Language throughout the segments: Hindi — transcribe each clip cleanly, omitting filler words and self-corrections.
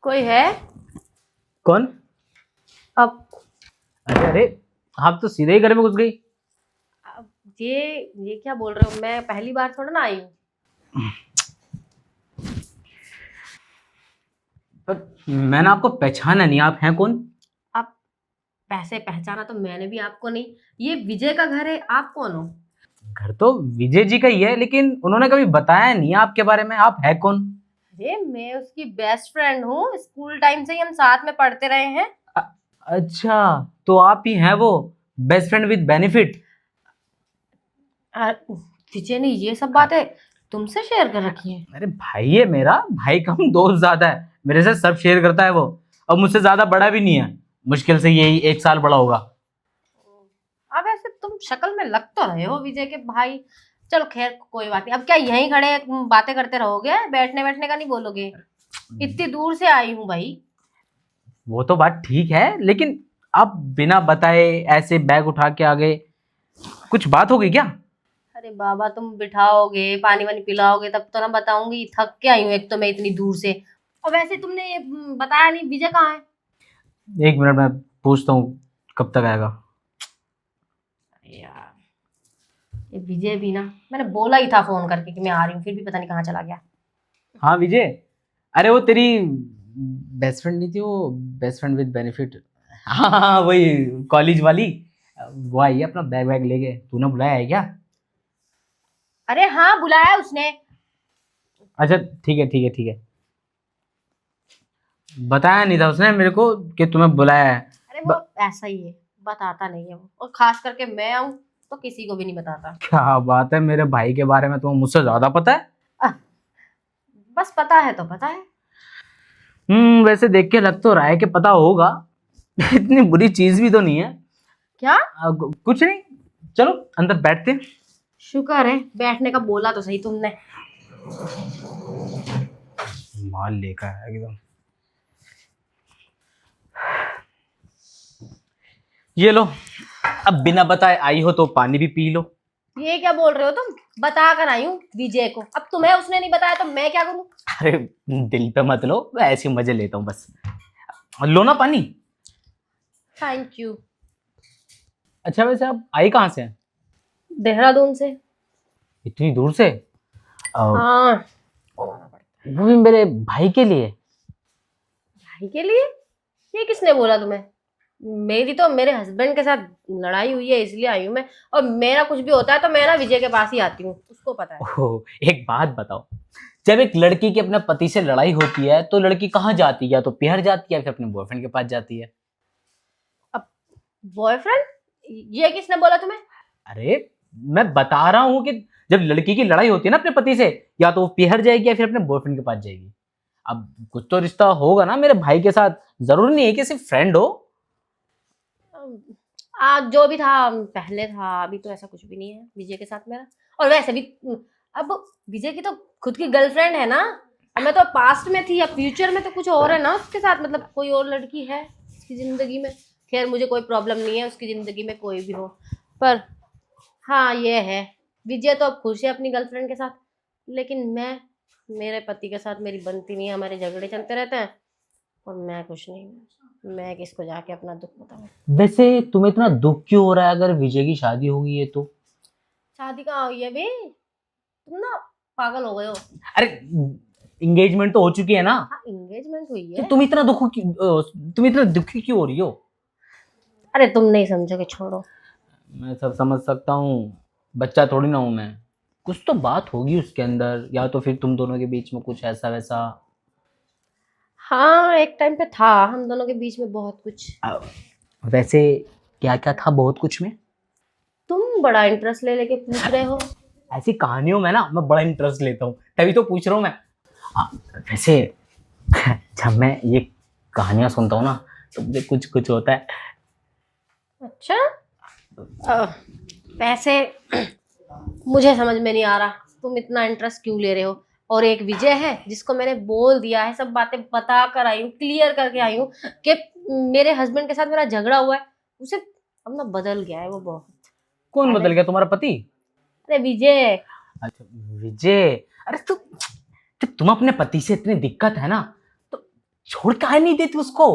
कोई है? कौन? अब अरे अरे, आप तो सीधे ही घर में घुस गई। अब ये क्या बोल रहे हो? मैं पहली बार थोड़ा ना आई हूँ। पर मैंने आपको पहचाना नहीं, आप हैं कौन? अब पैसे पहचाना तो मैंने भी आपको नहीं। ये विजय का घर है, आप कौन हो? घर तो विजय जी का ही है, लेकिन उन्होंने कभी बताया नहीं आपके बारे में, आप है कौन? अरे मैं उसकी बेस्ट फ्रेंड हूँ, स्कूल टाइम से ही हम साथ में पढ़ते रहे हैं। अ- अच्छा, तो आप ही हैं वो बेस्ट फ्रेंड विद बेनिफिट? विजय ने ये सब बातें तुमसे शेयर कर रखी हैं? अरे भाई है मेरा, भाई कम दोस्त ज्यादा है, मेरे से सब शेयर करता है वो। और मुझसे ज्यादा बड़ा भी नहीं है, मुश्किल से यही 1 साल बड़ा होगा। अब ऐसे तुम शक्ल में लग तो रहे हो विजय के भाई। चलो खैर कोई बात नहीं, अब क्या यहीं खड़े बातें करते रहोगे? बैठने बैठने का नहीं बोलोगे? इतनी दूर से आई हूँ भाई। वो तो बात ठीक है, लेकिन आप बिना बताए ऐसे बैग उठा के आ गए, कुछ बात होगी क्या? अरे बाबा, तुम बिठाओगे पानी वानी पिलाओगे तब तो ना बताऊंगी। थक के आई हूँ एक तो मैं इतनी दूर से। और वैसे तुमने ये बताया नहीं, विजय कहाँ है? 1 मिनट में पूछता हूँ, कब तक आएगा। अरे यार, ये विजय भी ना, मैंने बोला ही था फोन करके कि मैं आ रही हूँ, फिर भी पता नहीं कहाँ चला गया। हाँ विजय, अरे वो तेरी बेस्ट फ्रेंड नहीं थी वो, बेस्ट फ्रेंड विद बेनिफिट? हाँ हाँ हाँ, वही कॉलेज वाली, वो आई है अपना बैग वैग लेके, तूने बुलाया है क्या? अरे हाँ, बुलाया उसने। अच्छा ठीक है ठीक है ठीक है, बताया नहीं था उसने मेरे को कि तुम्हें बुलाया है। अरे वो ऐसा ही है, बताता नहीं है वो, और खास करके मैं आऊँ तो किसी को भी नहीं बताता। क्या बात है, मेरे भाई के बारे में तुम्हें मुझसे ज्यादा पता है। अह, बस पता है तो पता है। वैसे देख के लग तो रहा है कि पता होगा। इतनी बुरी चीज भी तो नहीं है। क्या? कुछ नहीं, चलो अंदर बैठते हैं। शुक्र है बैठने का बोला तो सही तुमने। माल लेकर है एकदम। ये लो, अब बिना बताए आई हो तो पानी भी पी लो। ये क्या बोल रहे हो तुम? बता कर आई हूँ विजय को, अब तुम्हें उसने नहीं बताया तो मैं क्या करूँ? अरे दिल पे मत लो, मैं ऐसे ही मजे लेता हूँ बस। लो ना पानी। Thank you. अच्छा वैसे आप आई कहाँ से हैं? देहरादून से। इतनी दूर से? हाँ। वो भी मेरे भाई के लिए? भाई के लिए? ये किसने बोला तुम्हें? मेरी तो मेरे हस्बैंड के साथ लड़ाई हुई है इसलिए आई हूँ मैं। और मेरा कुछ भी होता है तो मैं ना विजय के पास ही आती हूँ, उसको पता है। ओह, एक बात बताओ, जब एक लड़की की अपने पति से लड़ाई होती है तो लड़की कहाँ जाती है? या तो पिहर जाती है, या फिर अपने बॉयफ्रेंड के पास जाती है। अब बॉयफ्रेंड? ये किसने बोला तुम्हें? अरे मैं बता रहा हूँ कि जब लड़की की लड़ाई होती है ना अपने पति से, या तो वो पिहर जाएगी या फिर अपने बॉयफ्रेंड के पास जाएगी। अब कुछ तो रिश्ता होगा ना मेरे भाई के साथ, जरूरी नहीं है कि सिर्फ फ्रेंड हो। आज जो भी था पहले था, अभी तो ऐसा कुछ भी नहीं है विजय के साथ मेरा। और वैसे भी अब विजय की तो खुद की गर्लफ्रेंड है ना। अब मैं तो पास्ट में थी, अब फ्यूचर में तो कुछ और है ना उसके साथ, मतलब कोई और लड़की है उसकी जिंदगी में। खैर मुझे कोई प्रॉब्लम नहीं है उसकी जिंदगी में कोई भी हो। पर हाँ ये है, विजय तो अब खुश है अपनी गर्लफ्रेंड के साथ, लेकिन मैं, मेरे पति के साथ मेरी बनती नहीं है, हमारे झगड़े चलते रहते हैं और मैं खुश नहीं हूँ। मैं किसको जाके अपना दुख बताऊँ? वैसे तुम्हें इतना दुख क्यों हो रहा है? अगर विजय की शादी होगी ये तो। शादी कहाँ हुई है अभी? तुम ना पागल हो गए हो। अरे एंगेजमेंट तो हो चुकी है ना। हाँ एंगेजमेंट हुई तो है। तुम इतना दुखी क्यों हो रही हो? अरे तुम नहीं समझोगे, छोड़ो। मैं सब समझ सकता हूँ, बच्चा थोड़ी ना हूं मैं। कुछ तो बात होगी उसके अंदर, या तो फिर तुम दोनों के बीच में कुछ ऐसा वैसा। हाँ एक टाइम पे था हम दोनों के बीच में बहुत कुछ। अ, वैसे क्या क्या था बहुत कुछ में? तुम बड़ा इंटरेस्ट ले लेके पूछ रहे हो। ऐसी कहानियों में ना मैं बड़ा इंटरेस्ट लेता हूँ, तभी तो पूछ रहा हूँ मैं। वैसे जब मैं ये कहानियां सुनता हूँ ना तो मुझे कुछ कुछ होता है। अच्छा। वैसे मुझे समझ में नहीं आ रहा तुम इतना इंटरेस्ट क्यों ले रहे हो। और एक विजय है जिसको मैंने बोल दिया है, सब बातें बता कर आई हूँ, क्लियर करके आई हूँ कि मेरे हस्बैंड के साथ मेरा झगड़ा हुआ है। उसे अब ना बदल गया है वो बहुत। कौन पहले, बदल गया, तुम्हारा पति? अरे विजय। अच्छा विजय। अरे तो जब तुम अपने पति से इतनी दिक्कत है ना तो छोड़ काहे नहीं देती उसको?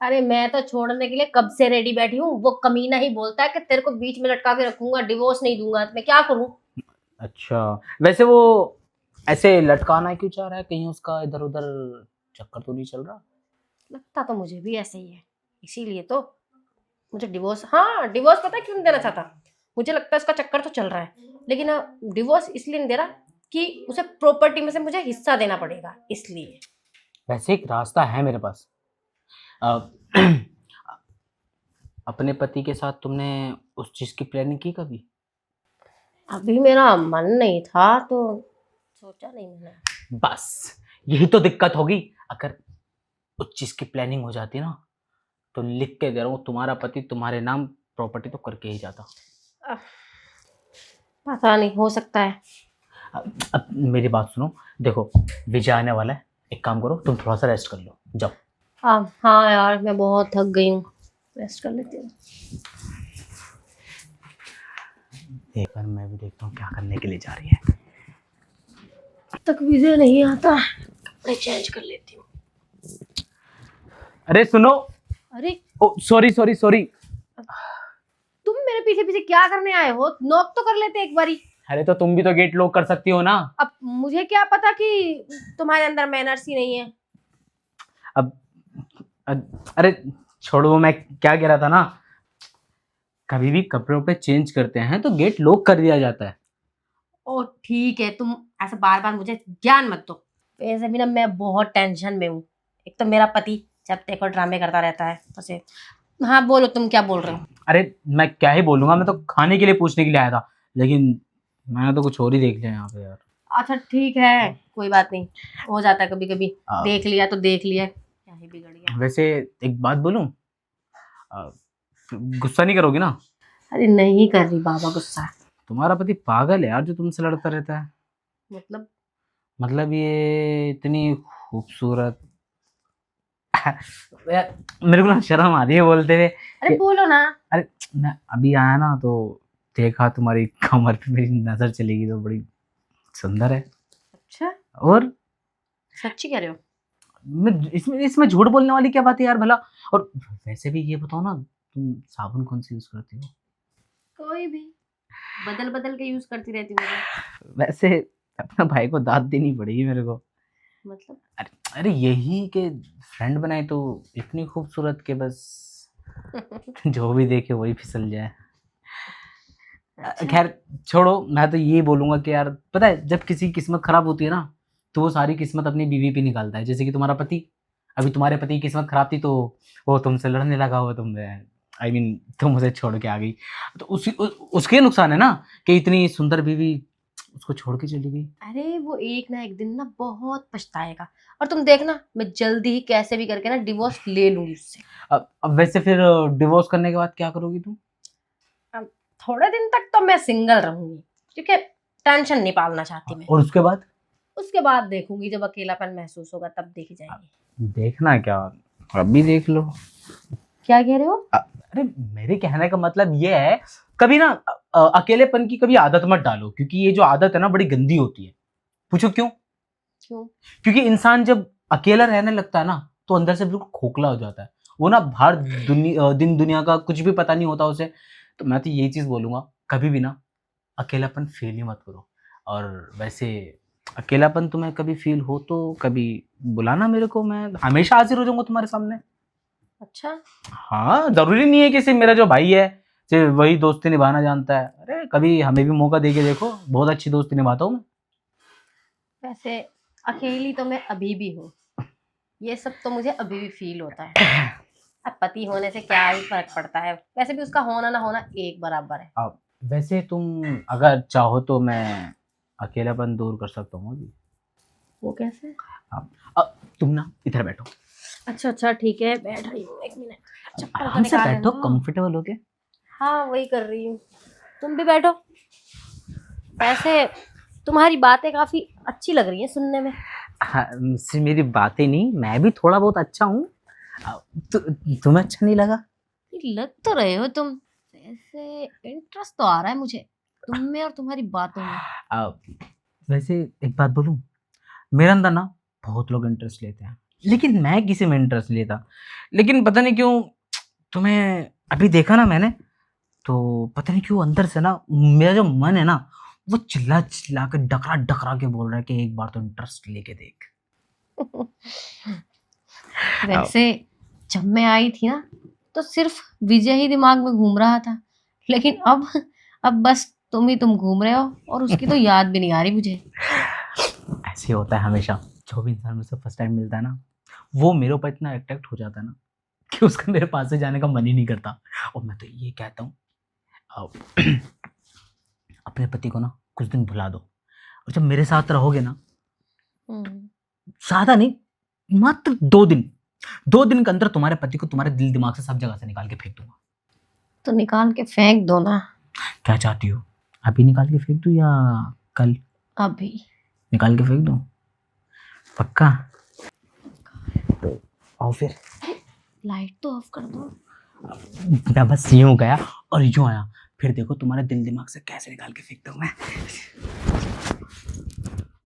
अरे मैं तो छोड़ने के लिए कब से रेडी बैठी हूँ, वो कमीना ही बोलता है कि तेरे को बीच में लटका के रखूंगा, डिवोर्स नहीं दूंगा, तो मैं क्या करूँ। अच्छा, वैसे वो ऐसे लटकाना क्यों चाह रहा है? कहीं उसका इधर उधर चक्कर तो नहीं चल रहा? लगता तो मुझे भी ऐसे ही है, इसीलिए तो मुझे डिवोर्स, हाँ डिवोर्स पता है क्यों नहीं देना चाहता। मुझे लगता है उसका चक्कर तो चल रहा है, लेकिन डिवोर्स इसलिए नहीं दे रहा कि उसे प्रॉपर्टी में से मुझे हिस्सा देना पड़ेगा, इसलिए। वैसे एक रास्ता है मेरे पास। अ, अपने पति के साथ तुमने उस चीज की प्लानिंग की कभी? अभी मेरा मन नहीं था तो सोचा नहीं मैंने। बस यही तो दिक्कत होगी। अगर उस चीज की प्लानिंग हो जाती ना तो लिख के दे रहा हूँ, तुम्हारा पति तुम्हारे नाम प्रॉपर्टी तो करके ही जाता। अह, पता नहीं, हो सकता है। अब मेरी बात सुनो, देखो विजय आने वाला है, एक काम करो तुम थोड़ा सा रेस्ट कर लो, जाओ। हाँ यार, मैं बहुत थक गई हूँ, रेस्ट कर लेती हूँ। एक बार मैं भी देखता हूँ क्या करने के लिए जा रही है। अब तक विजय नहीं आता, कपड़े चेंज कर लेती हूँ। अरे सुनो, अरे ओ सॉरी सॉरी सॉरी। तुम मेरे पीछे पीछे क्या करने आए हो? नॉक तो कर लेते एक बारी। अरे तो तुम भी तो गेट लॉक कर सकती हो ना। अब मुझे क्या पता कि तुम्हारे अंदर मैनर्स ही नहीं है। अब अरे छोड़ो, वो मैं क्या कह रहा था ना, कभी भी कपड़े उपड़े चेंज करते हैं तो गेट लॉक कर दिया जाता है। ओ ठीक है, तुम ऐसे बार बार मुझे ज्ञान मत दो। वैसे भी ना मैं बहुत टेंशन में हूँ। एक तो मेरा पति जब देखो ड्रामे करता रहता है वैसे। हाँ बोलो, तुम क्या बोल रहे हो? अरे मैं क्या ही बोलूंगा, मैं तो खाने के लिए पूछने के लिए आया था, लेकिन मैंने तो कुछ और ही देख लिया यहाँ पे यार। अच्छा ठीक है, कोई बात नहीं, हो जाता है कभी कभी। देख लिया तो देख लिया, क्या ही बिगड़ गया। वैसे एक बात बोलूं, गुस्सा नहीं करोगी ना? अरे नहीं कर रही बाबा गुस्सा। तुम्हारा पति पागल है यार जो तुमसे लड़ता रहता है। मतलब ये इतनी खूबसूरत यार, मेरे को ना शर्म आ रही है बोलते हुए। अरे बोलो ना। अरे मैं अभी आया ना तो देखा तुम्हारी कमर पे मेरी नजर चलेगी तो बड़ी सुंदर है। अच्छा, और सच्ची कह रहे हो? मैं इसमें इसमें झूठ बोलने वाली क्या बात है यार भला। और वैसे भी ये बताओ ना, तुम साबुन कौन सी यूज करती हो? कोई भी, बदल बदल के यूज करती रहती हूँ मैं। वैसे अपना भाई को दाद देनी पड़ेगी मेरे को। मतलब अरे यही के फ्रेंड बनाए तो इतनी खूबसूरत के बस जो भी देखे वही फिसल जाए। अच्छा। खैर छोड़ो, मैं तो ये बोलूंगा कि यार पता है जब किसी की किस्मत खराब होती है ना तो वो सारी किस्मत अपनी बीवी पे निकालता है। जैसे कि तुम्हारा पति, अभी तुम्हारे पति की किस्मत खराब थी तो वो तुमसे लड़ने लगा, हुआ तुमने आई मीन तुम उसे छोड़ के आ गई, तो उसके नुकसान है ना कि इतनी सुंदर बीवी उसको छोड़ के चली गई। अरे वो एक ना एक दिन ना बहुत पछताएगा, और तुम देखना मैं जल्दी ही कैसे भी करके ना डिवोर्स ले लूंगी उससे। अब वैसे फिर डिवोर्स करने के बाद क्या करोगी तुम? अब थोड़े दिन तक तो मैं सिंगल रहूंगी, क्योंकि टेंशन नहीं पालना चाहती मैं। और उसके बाद? उसके बाद देखूंगी, जब अकेलापन महसूस होगा तब देखी जाएगी। देखना क्या, अभी देख लो। क्या कह रहे हो? अरे मेरे कहने का मतलब ये है, कभी ना अकेलेपन की कभी आदत मत डालो, क्योंकि ये जो आदत है ना बड़ी गंदी होती है। पूछो क्यों? क्यों? क्योंकि इंसान जब अकेला रहने लगता है ना तो अंदर से बिल्कुल खोखला हो जाता है। वो ना बाहर दिन दुनिया का कुछ भी पता नहीं होता उसे। तो मैं तो यही चीज बोलूंगा, कभी भी ना अकेलापन फील ही मत करो। और वैसे अकेलापन तुम्हें कभी फील हो तो कभी बुलाना मेरे को, मैं हमेशा हाजिर हो जाऊंगा तुम्हारे सामने। अच्छा, हाँ, जरूरी नहीं है कि सिर्फ मेरा जो भाई है सिर्फ वही दोस्ती निभाना जानता है। अरे कभी हमें भी मौका दे के देखो, बहुत अच्छी दोस्ती निभाता हूँ मैं। वैसे अकेली तो मैं अभी भी हूँ, ये सब तो मुझे अभी भी फील होता है। अब पति होने से क्या ही फर्क पड़ता है, वैसे भी उसका होना ना होना एक बराबर है। अब वैसे तुम अगर चाहो तो मैं अकेलापन दूर कर सकता हूँ अभी। वो कैसे? अब तुम ना इधर बैठो। अच्छा अच्छा ठीक है, बैठ रही हूँ, एक मिनट, चप्पल तो आराम से निकाल बैठो, दो। कंफर्टेबल हो के। हाँ वही कर रही हूँ, तुम भी बैठो। वैसे तुम्हारी बातें काफी अच्छी लग रही हैं सुनने में। हाँ, सिर्फ मेरी बातें नहीं, मैं भी थोड़ा बहुत अच्छा हूँ। तुम्हें अच्छा नहीं लगा? लग तो रहे हो तुम, वैसे इंटरेस्ट तो आ रहा है मुझे तुम में और तुम्हारी बातों में। वैसे एक बात बोलूं, मेरे अंदर ना बहुत लोग इंटरेस्ट लेते हैं, लेकिन मैं किसी में इंटरेस्ट लेता। लेकिन पता नहीं क्यों तुम्हें अभी देखा ना मैंने, तो पता नहीं क्यों अंदर से ना मेरा जो मन है ना वो चिल्ला चिल्ला के डकरा डकरा के बोल रहा है कि एक बार तो इंटरेस्ट लेके देख। वैसे जब मैं आई थी ना तो सिर्फ विजय ही दिमाग में घूम रहा था, लेकिन अब बस तुम घूम रहे हो और उसकी तो याद भी नहीं आ रही मुझे। ऐसे होता है हमेशा, जो भी इंसान मुझसे फर्स्ट टाइम मिलता है ना वो मेरे ऊपर इतना अट्रैक्ट हो जाता है ना कि उसका मेरे पास से जाने का मन ही नहीं करता। और मैं तो ये कहता हूँ अपने पति को ना कुछ दिन भुला दो, और जब मेरे साथ रहोगे ना, ज्यादा नहीं, मात्र 2 दिन, 2 दिन के अंदर तुम्हारे पति को तुम्हारे दिल दिमाग से सब जगह से निकाल के फेंक दूंगा। तो निकाल के फेंक दो ना। क्या चाहती हो, अभी निकाल के फेंक दूं या कल? अभी निकाल के फेंक दूं? पक्का? आओ फिर। लाइट तो ऑफ कर दो। मैं बस यूं गया और यूं आया, फिर देखो तुम्हारे दिल दिमाग से कैसे निकाल के फेंकता हूं मैं।